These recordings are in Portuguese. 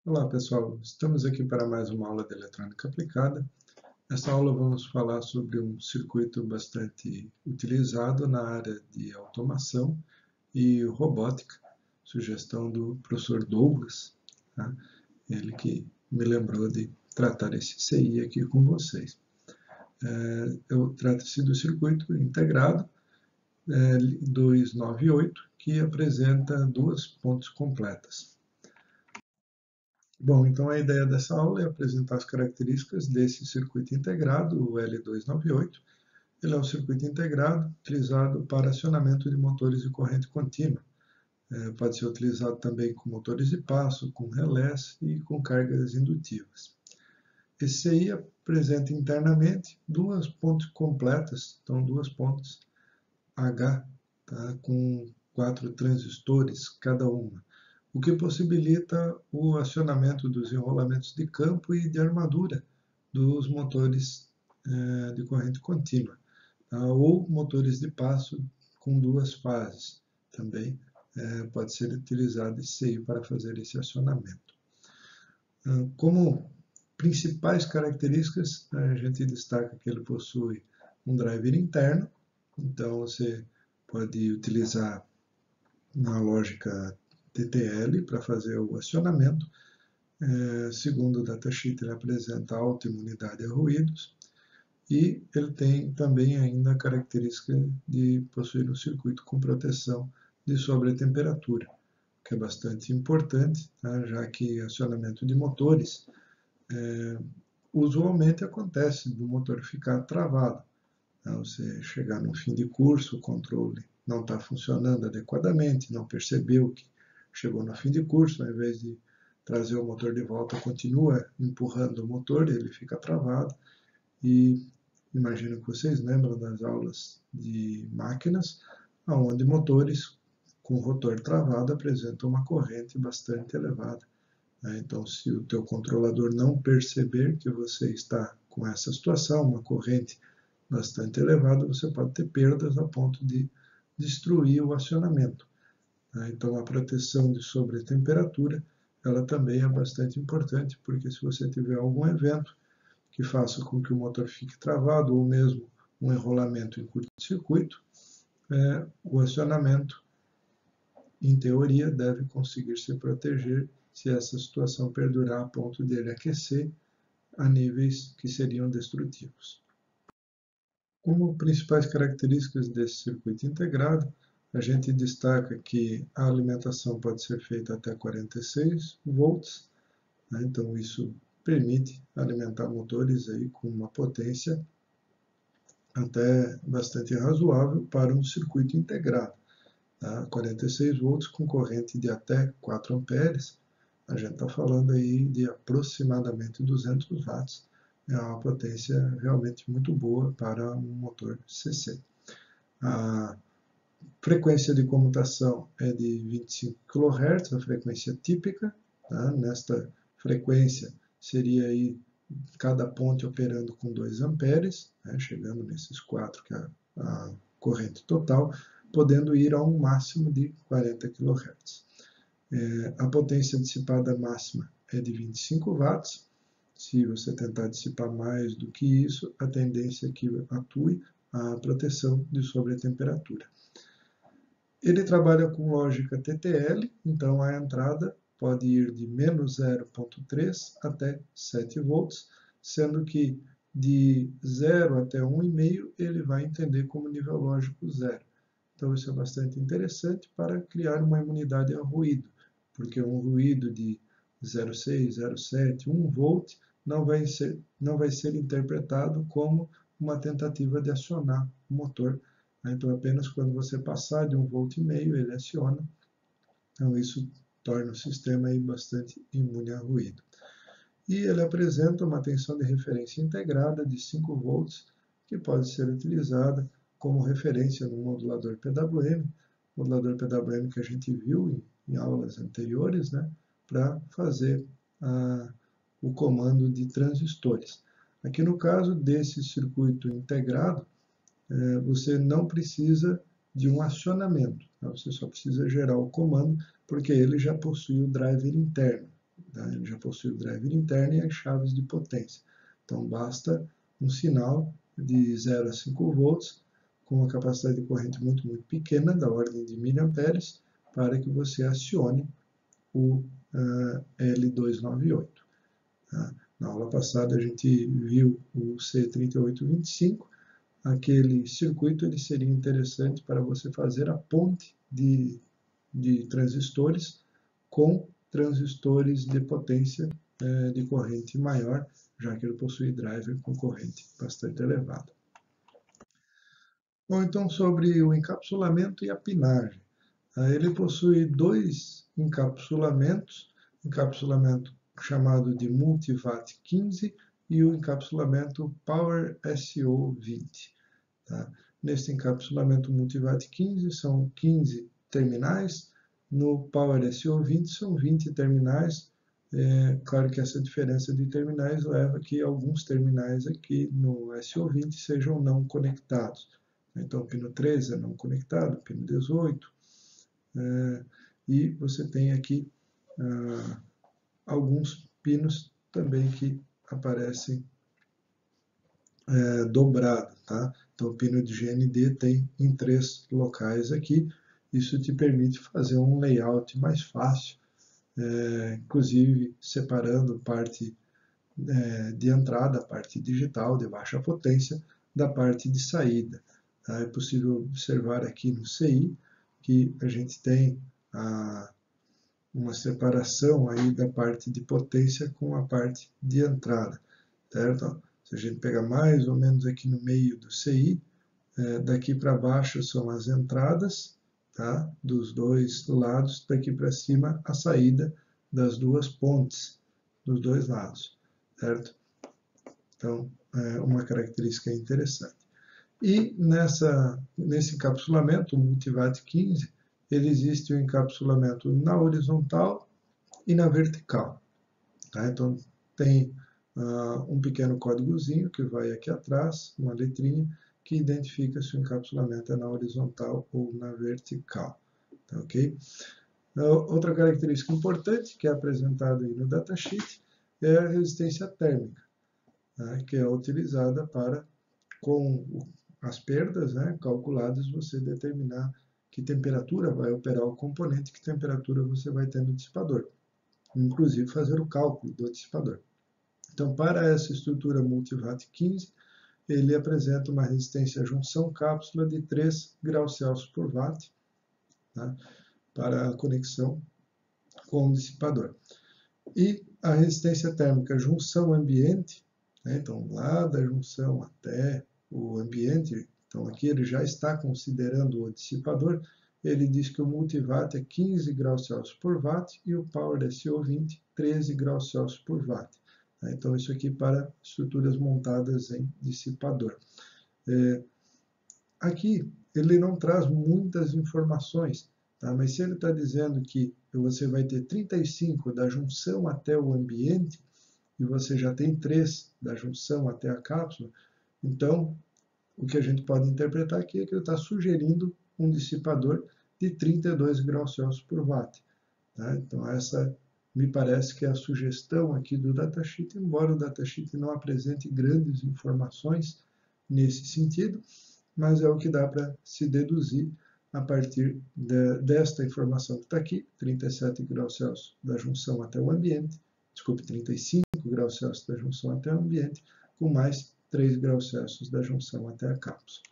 Olá pessoal, estamos aqui para mais uma aula de eletrônica aplicada. Nessa aula vamos falar sobre um circuito bastante utilizado na área de automação e robótica, sugestão do professor Douglas, tá? Ele que me lembrou de tratar esse CI aqui com vocês. Trata-se do circuito integrado 298, que apresenta duas pontes completas. Bom, então a ideia dessa aula é apresentar as características desse circuito integrado, o L298. Ele é um circuito integrado utilizado para acionamento de motores de corrente contínua. Pode ser utilizado também com motores de passo, com relés e com cargas indutivas. Esse CI apresenta internamente duas pontes completas, então duas pontes H, tá, com 4 transistores cada uma, o que possibilita o acionamento dos enrolamentos de campo e de armadura dos motores de corrente contínua, tá? Ou motores de passo com duas fases. Também pode ser utilizado esse CI para fazer esse acionamento. Como principais características, a gente destaca que ele possui um driver interno, então você pode utilizar na lógica TTL para fazer o acionamento. Segundo o datasheet, ele apresenta alta imunidade a ruídos e ele tem também ainda a característica de possuir um circuito com proteção de sobretemperatura, que é bastante importante, tá? Já que acionamento de motores usualmente acontece do motor ficar travado. Tá? Você chegar no fim de curso, o controle não está funcionando adequadamente, não percebeu que chegou no fim de curso, ao invés de trazer o motor de volta, continua empurrando o motor, ele fica travado. E imagino que vocês lembram das aulas de máquinas, onde motores com rotor travado apresentam uma corrente bastante elevada. Então, se o teu controlador não perceber que você está com essa situação, uma corrente bastante elevada, você pode ter perdas a ponto de destruir o acionamento. Então, a proteção de sobretemperatura, ela também é bastante importante, porque se você tiver algum evento que faça com que o motor fique travado, ou mesmo um enrolamento em curto-circuito, o acionamento, em teoria, deve conseguir se proteger se essa situação perdurar a ponto de ele aquecer a níveis que seriam destrutivos. Como principais características desse circuito integrado, a gente destaca que a alimentação pode ser feita até 46 volts, né? Então isso permite alimentar motores aí com uma potência até bastante razoável para um circuito integrado. Tá? 46 volts com corrente de até 4 amperes, a gente está falando aí de aproximadamente 200 watts, é uma potência realmente muito boa para um motor CC. A frequência de comutação é de 25 kHz, a frequência típica. Tá? Nesta frequência seria aí cada ponte operando com 2 amperes, né? Chegando nesses 4 que é a corrente total, podendo ir a um máximo de 40 kHz. A potência dissipada máxima é de 25 watts. Se você tentar dissipar mais do que isso, a tendência é que atue a proteção de sobretemperatura. Ele trabalha com lógica TTL, então a entrada pode ir de menos 0,3 até 7 volts, sendo que de 0 até 1,5 ele vai entender como nível lógico 0. Então isso é bastante interessante para criar uma imunidade a ruído, porque um ruído de 0,6, 0,7, 1 volt não vai ser interpretado como uma tentativa de acionar o motor. Então, apenas quando você passar de 1,5 volt ele aciona. Então, isso torna o sistema aí bastante imune a ruído. E ele apresenta uma tensão de referência integrada de 5 volts, que pode ser utilizada como referência no modulador PWM, modulador PWM que a gente viu em aulas anteriores, né, para fazer o comando de transistores. Aqui no caso desse circuito integrado, você não precisa de um acionamento, tá? Você só precisa gerar o comando, porque ele já possui o driver interno. Tá? Ele já possui o driver interno e as chaves de potência. Então, basta um sinal de 0 a 5 volts, com uma capacidade de corrente muito pequena, da ordem de miliamperes, para que você acione o L298. Tá? Na aula passada a gente viu o C3825. Aquele circuito ele seria interessante para você fazer a ponte de transistores com transistores de potência de corrente maior, já que ele possui driver com corrente bastante elevada. Bom, então sobre o encapsulamento e a pinagem. Ele possui dois encapsulamentos, encapsulamento chamado de Multivat 15 e o encapsulamento Power SO20. Tá? Neste encapsulamento Multivat 15 são 15 terminais, no Power SO20 são 20 terminais. Claro que essa diferença de terminais leva a que alguns terminais aqui no SO20 sejam não conectados. Então, o pino 13 é não conectado, o pino 18, e você tem aqui alguns pinos também que aparecem dobrado, tá? Então, o pino de GND tem em 3 locais aqui. Isso te permite fazer um layout mais fácil, inclusive separando parte de entrada, a parte digital de baixa potência, da parte de saída. Tá? É possível observar aqui no CI que a gente tem uma separação aí da parte de potência com a parte de entrada, certo? Se a gente pegar mais ou menos aqui no meio do CI, daqui para baixo são as entradas, tá? Dos dois lados, daqui para cima a saída das duas pontes, dos dois lados, certo? Então, é uma característica interessante. E nesse encapsulamento, o Multivat 15, ele existe o encapsulamento na horizontal e na vertical. Tá? Então, tem um pequeno códigozinho que vai aqui atrás, uma letrinha, que identifica se o encapsulamento é na horizontal ou na vertical. Tá, ok? Outra característica importante que é apresentada aí no datasheet é a resistência térmica, tá? Que é utilizada para, com as perdas, né, calculadas, você determinar que temperatura vai operar o componente, que temperatura você vai ter no dissipador. Inclusive fazer o cálculo do dissipador. Então, para essa estrutura Multivat 15, ele apresenta uma resistência junção cápsula de 3 graus Celsius por watt, tá? Para a conexão com o dissipador. E a resistência térmica junção ambiente, né? Então, lá da junção até o ambiente, então aqui ele já está considerando o dissipador, ele diz que o Multivat é 15 graus Celsius por watt e o Power SO20 13 graus Celsius por watt. Então, isso aqui para estruturas montadas em dissipador. Aqui, ele não traz muitas informações, tá? Mas se ele está dizendo que você vai ter 35 da junção até o ambiente, e você já tem 3 da junção até a cápsula, então, o que a gente pode interpretar aqui é que ele está sugerindo um dissipador de 32 graus Celsius por watt. Tá? Então, essa me parece que é a sugestão aqui do datasheet, embora o datasheet não apresente grandes informações nesse sentido, mas é o que dá para se deduzir a partir desta informação que está aqui, 37 graus Celsius da junção até o ambiente, desculpe, 35 graus Celsius da junção até o ambiente, com mais 3 graus Celsius da junção até a cápsula.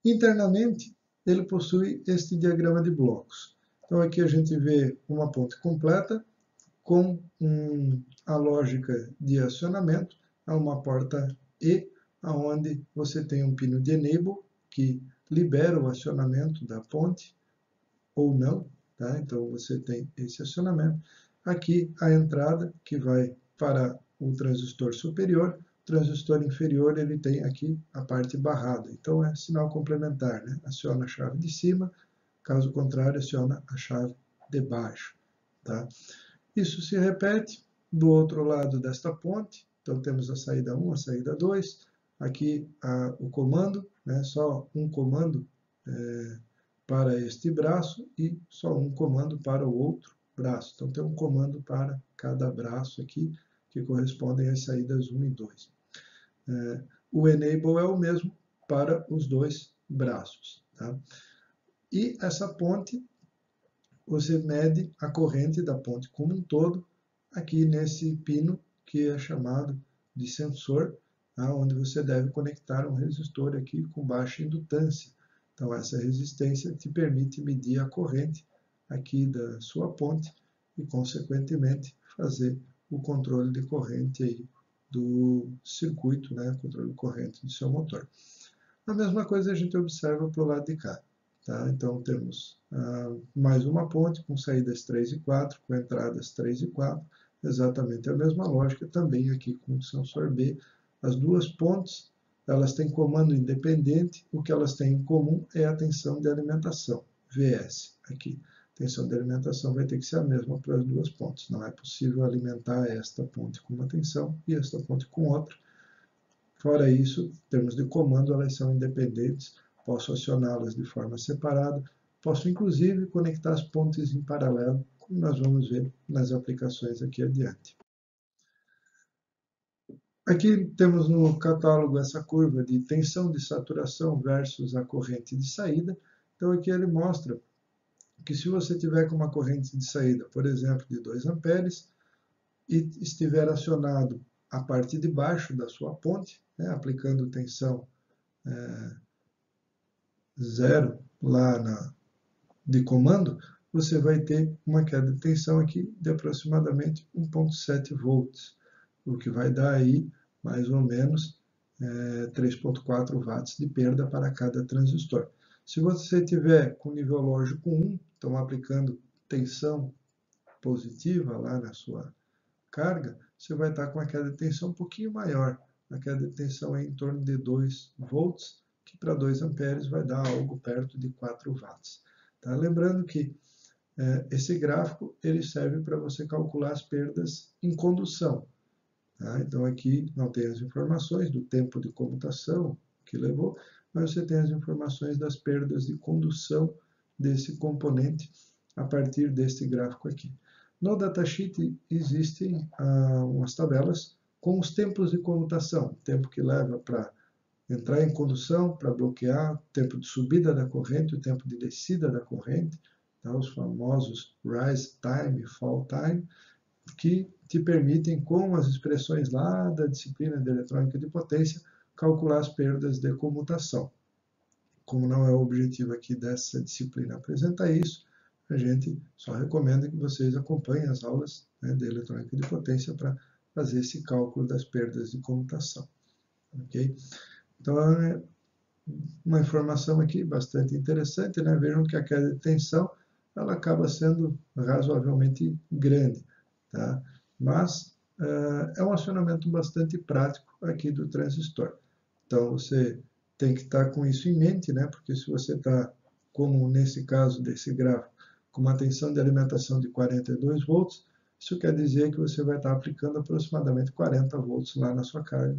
Internamente, ele possui este diagrama de blocos. Então, aqui a gente vê uma ponte completa com a lógica de acionamento a uma porta E, onde você tem um pino de enable, que libera o acionamento da ponte, ou não. Tá? Então, você tem esse acionamento. Aqui, a entrada, que vai para o transistor superior. O transistor inferior, ele tem aqui a parte barrada. Então, é sinal complementar, né? Aciona a chave de cima, caso contrário, aciona a chave de baixo. Tá? Isso se repete do outro lado desta ponte. Então, temos a saída 1, a saída 2. Aqui o comando, né? Só um comando para este braço e só um comando para o outro braços. Então, tem um comando para cada braço aqui, que correspondem às saídas 1 e 2. O enable é o mesmo para os dois braços. Tá? E essa ponte, você mede a corrente da ponte como um todo, aqui nesse pino que é chamado de sensor, tá? Onde você deve conectar um resistor aqui com baixa indutância. Então, essa resistência te permite medir a corrente aqui da sua ponte e, consequentemente, fazer o controle de corrente aí do circuito, né? Controle de corrente do seu motor. A mesma coisa a gente observa para o lado de cá. Tá? Então, temos mais uma ponte com saídas 3 e 4, com entradas 3 e 4, exatamente a mesma lógica, também aqui com o sensor B. As duas pontes, elas têm comando independente, o que elas têm em comum é a tensão de alimentação, VS, aqui. A tensão de alimentação vai ter que ser a mesma para as duas pontes, não é possível alimentar esta ponte com uma tensão e esta ponte com outra. Fora isso, em termos de comando, elas são independentes, posso acioná-las de forma separada, posso inclusive conectar as pontes em paralelo, como nós vamos ver nas aplicações aqui adiante. Aqui temos no catálogo essa curva de tensão de saturação versus a corrente de saída. Então aqui ele mostra que se você tiver com uma corrente de saída, por exemplo, de 2 amperes, e estiver acionado a parte de baixo da sua ponte, né, aplicando tensão 0 lá de comando, você vai ter uma queda de tensão aqui de aproximadamente 1,7 volts, o que vai dar aí mais ou menos 3,4 watts de perda para cada transistor. Se você tiver com nível lógico 1, então aplicando tensão positiva lá na sua carga, você vai estar com a queda de tensão um pouquinho maior. A queda de tensão é em torno de 2 volts, que para 2 amperes vai dar algo perto de 4 watts. Tá? Lembrando que esse gráfico ele serve para você calcular as perdas em condução. Tá? Então aqui não tem as informações do tempo de comutação que levou, mas você tem as informações das perdas de condução desse componente a partir deste gráfico aqui. No datasheet existem umas tabelas com os tempos de comutação, o tempo que leva para entrar em condução, para bloquear, o tempo de subida da corrente, o tempo de descida da corrente, tá? Os famosos rise time e fall time, que te permitem, com as expressões lá da disciplina de eletrônica de potência, calcular as perdas de comutação. Como não é o objetivo aqui dessa disciplina apresentar isso, a gente só recomenda que vocês acompanhem as aulas, né, de eletrônica de potência para fazer esse cálculo das perdas de comutação. Okay? Então, é uma informação aqui bastante interessante, né? Vejam que a queda de tensão ela acaba sendo razoavelmente grande, tá? Mas é um acionamento bastante prático aqui do transistor. Então, você tem que estar com isso em mente, né? Porque se você está, como nesse caso desse gráfico, com uma tensão de alimentação de 42 volts, isso quer dizer que você vai estar aplicando aproximadamente 40 volts lá na sua carga,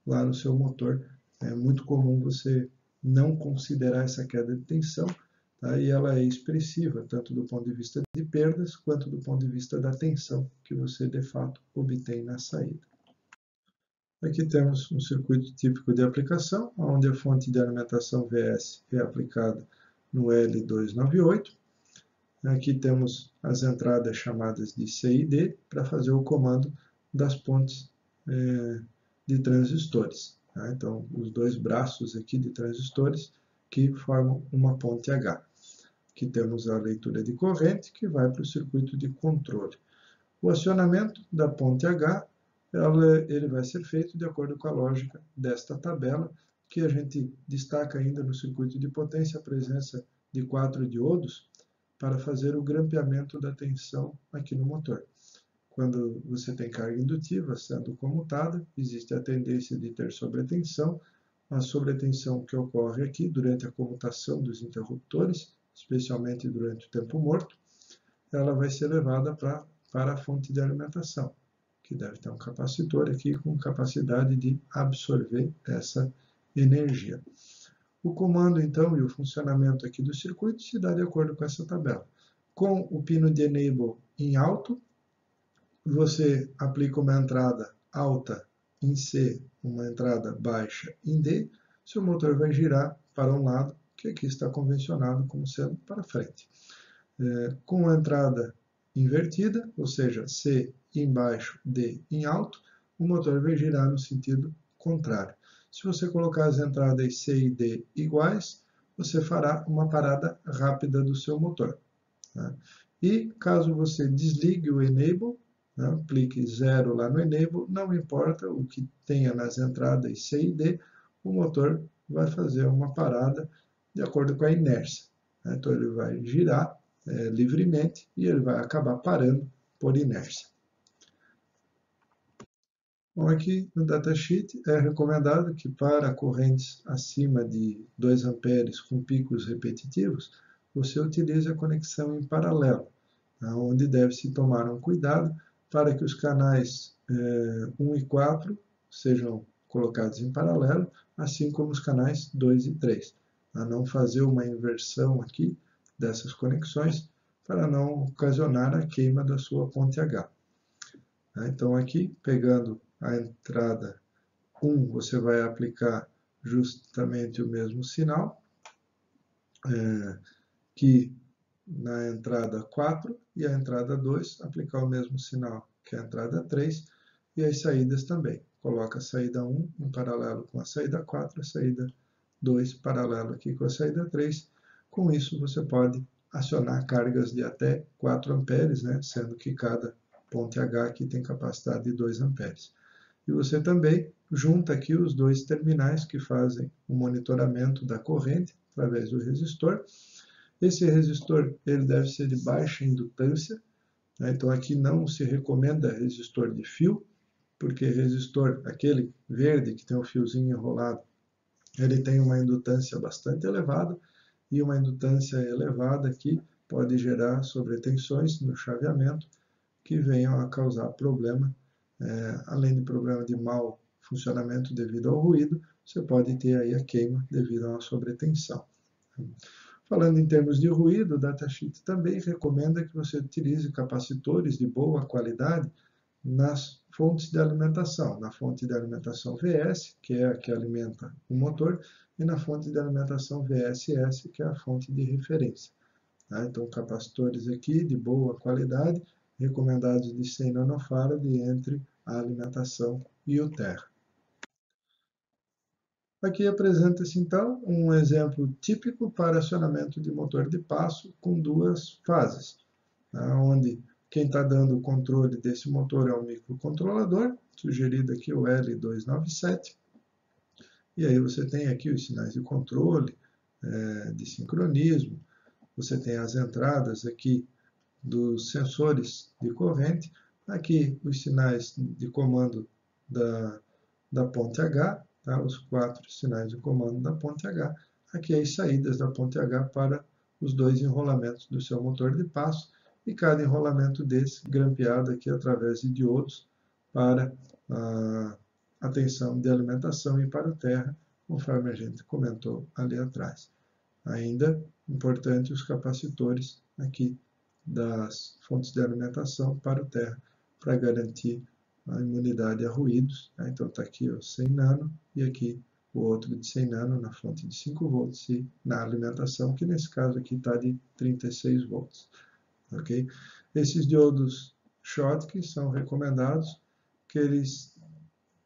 lá no seu motor. É muito comum você não considerar essa queda de tensão, tá? E ela é expressiva, tanto do ponto de vista de perdas, quanto do ponto de vista da tensão que você, de fato, obtém na saída. Aqui temos um circuito típico de aplicação, onde a fonte de alimentação VS é aplicada no L298. Aqui temos as entradas chamadas de C e D para fazer o comando das pontes de transistores. Tá? Então, os dois braços aqui de transistores que formam uma ponte H. Aqui temos a leitura de corrente que vai para o circuito de controle. O acionamento da ponte H ele vai ser feito de acordo com a lógica desta tabela, que a gente destaca ainda no circuito de potência a presença de 4 diodos para fazer o grampeamento da tensão aqui no motor. Quando você tem carga indutiva sendo comutada, existe a tendência de ter sobretensão. A sobretensão que ocorre aqui durante a comutação dos interruptores, especialmente durante o tempo morto, ela vai ser levada para a fonte de alimentação, que deve ter um capacitor aqui com capacidade de absorver essa energia. O comando, então, e o funcionamento aqui do circuito se dá de acordo com essa tabela. Com o pino de enable em alto, você aplica uma entrada alta em C, uma entrada baixa em D, seu motor vai girar para um lado, que aqui está convencionado como sendo para frente. Com a entrada invertida, ou seja, C em baixo, D em alto, o motor vai girar no sentido contrário. Se você colocar as entradas C e D iguais, você fará uma parada rápida do seu motor. Tá? E caso você desligue o Enable, né, aplique 0 lá no Enable, não importa o que tenha nas entradas C e D, o motor vai fazer uma parada de acordo com a inércia. Né? Então ele vai girar livremente e ele vai acabar parando por inércia. Bom, aqui no datasheet é recomendado que para correntes acima de 2 amperes com picos repetitivos, você utilize a conexão em paralelo, onde deve-se tomar um cuidado para que os canais 1 e 4 sejam colocados em paralelo, assim como os canais 2 e 3, a não fazer uma inversão aqui dessas conexões para não ocasionar a queima da sua ponte H. Então aqui, pegando a entrada 1, você vai aplicar justamente o mesmo sinal que na entrada 4 e a entrada 2, aplicar o mesmo sinal que a entrada 3 e as saídas também. Coloca a saída 1 em paralelo com a saída 4, a saída 2 paralelo aqui com a saída 3. Com isso, você pode acionar cargas de até 4 amperes, né? Sendo que cada ponte H aqui tem capacidade de 2 amperes. E você também junta aqui os dois terminais que fazem o monitoramento da corrente através do resistor. Esse resistor ele deve ser de baixa indutância, né? Então aqui não se recomenda resistor de fio, porque resistor, aquele verde que tem o fiozinho enrolado, ele tem uma indutância bastante elevada, e uma indutância elevada aqui pode gerar sobretensões no chaveamento que venham a causar problema, além de problema de mau funcionamento devido ao ruído, você pode ter aí a queima devido a uma sobretensão. Falando em termos de ruído, o datasheet também recomenda que você utilize capacitores de boa qualidade nas fontes de alimentação, na fonte de alimentação VS, que é a que alimenta o motor, e na fonte de alimentação VSS, que é a fonte de referência. Tá? Então, capacitores aqui de boa qualidade, recomendados de 100 nanofarad entre a alimentação e o terra. Aqui apresenta-se, então, um exemplo típico para acionamento de motor de passo com duas fases, tá? Onde quem está dando o controle desse motor é o microcontrolador, sugerido aqui o L297, e aí você tem aqui os sinais de controle, de sincronismo, você tem as entradas aqui dos sensores de corrente, aqui os sinais de comando da ponte H, tá? Os 4 sinais de comando da ponte H, aqui as saídas da ponte H para os 2 enrolamentos do seu motor de passo, e cada enrolamento desse grampeado aqui através de diodos para a tensão de alimentação e para o terra, conforme a gente comentou ali atrás. Ainda importante os capacitores aqui das fontes de alimentação para o terra, para garantir a imunidade a ruídos. Então está aqui o 100 nano e aqui o outro de 100 nano na fonte de 5 volts e na alimentação, que nesse caso aqui está de 36 volts. Okay? Esses diodos Schottky são recomendados que eles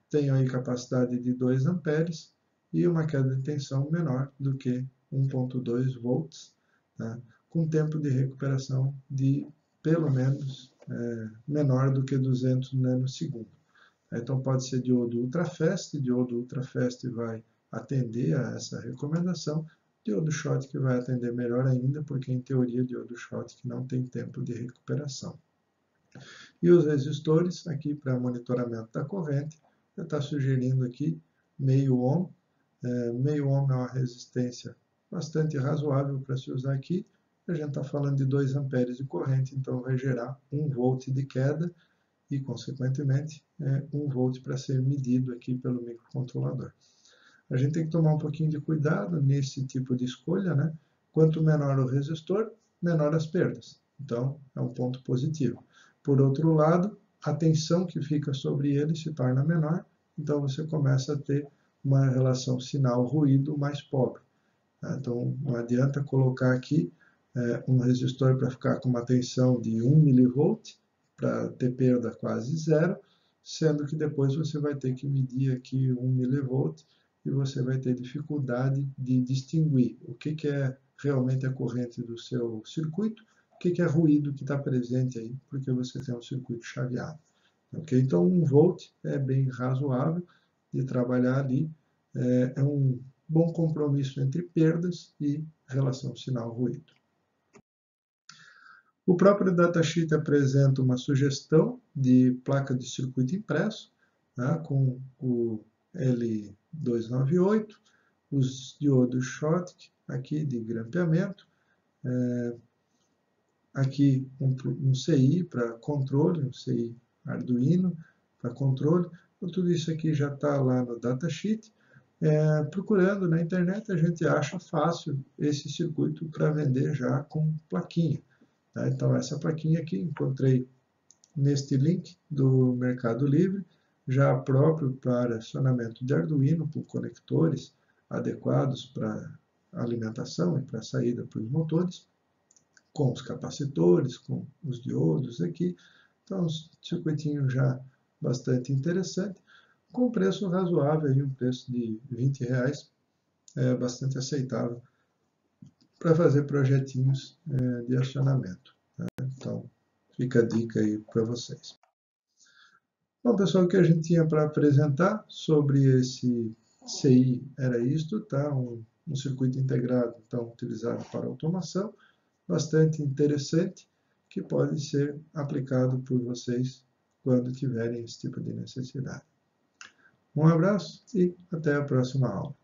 tenham aí capacidade de 2 amperes e uma queda de tensão menor do que 1.2 volts, tá? Com tempo de recuperação de pelo menos menor do que 200 nanosegundos. Então pode ser diodo ultrafast, diodo ultrafast vai atender a essa recomendação, diodo Schottky vai atender melhor ainda, porque em teoria diodo Schottky não tem tempo de recuperação. E os resistores, aqui para monitoramento da corrente, eu estou sugerindo aqui meio ohm. Meio ohm é uma resistência bastante razoável para se usar aqui. A gente está falando de 2 amperes de corrente, então vai gerar 1 volt de queda e, consequentemente, 1 volt para ser medido aqui pelo microcontrolador. A gente tem que tomar um pouquinho de cuidado nesse tipo de escolha, né? Quanto menor o resistor, menor as perdas. Então, é um ponto positivo. Por outro lado, a tensão que fica sobre ele se torna menor, então você começa a ter uma relação sinal-ruído mais pobre. Então, não adianta colocar aqui um resistor para ficar com uma tensão de 1 mV, para ter perda quase zero, sendo que depois você vai ter que medir aqui 1 mV e você vai ter dificuldade de distinguir o que é realmente a corrente do seu circuito, o que é ruído que está presente aí, porque você tem um circuito chaveado. Okay? Então, 1 volt é bem razoável de trabalhar ali, é um bom compromisso entre perdas e relação sinal-ruído. O próprio datasheet apresenta uma sugestão de placa de circuito impresso, né, com o L298, os diodos Schottky, aqui de grampeamento, aqui um CI para controle, um CI Arduino para controle. Então, tudo isso aqui já está lá no datasheet. Procurando na internet, a gente acha fácil esse circuito para vender já com plaquinha. Tá? Então, essa plaquinha aqui encontrei neste link do Mercado Livre, já próprio para acionamento de Arduino, com conectores adequados para alimentação e para saída para os motores, com os capacitores, com os diodos aqui. Então, um circuitinho já bastante interessante, com preço razoável, um preço de R$20, bastante aceitável para fazer projetinhos de acionamento. Então, fica a dica aí para vocês. Bom, pessoal, o que a gente tinha para apresentar sobre esse CI era isto, tá? Um circuito integrado, então, utilizado para automação, bastante interessante, que pode ser aplicado por vocês quando tiverem esse tipo de necessidade. Um abraço e até a próxima aula.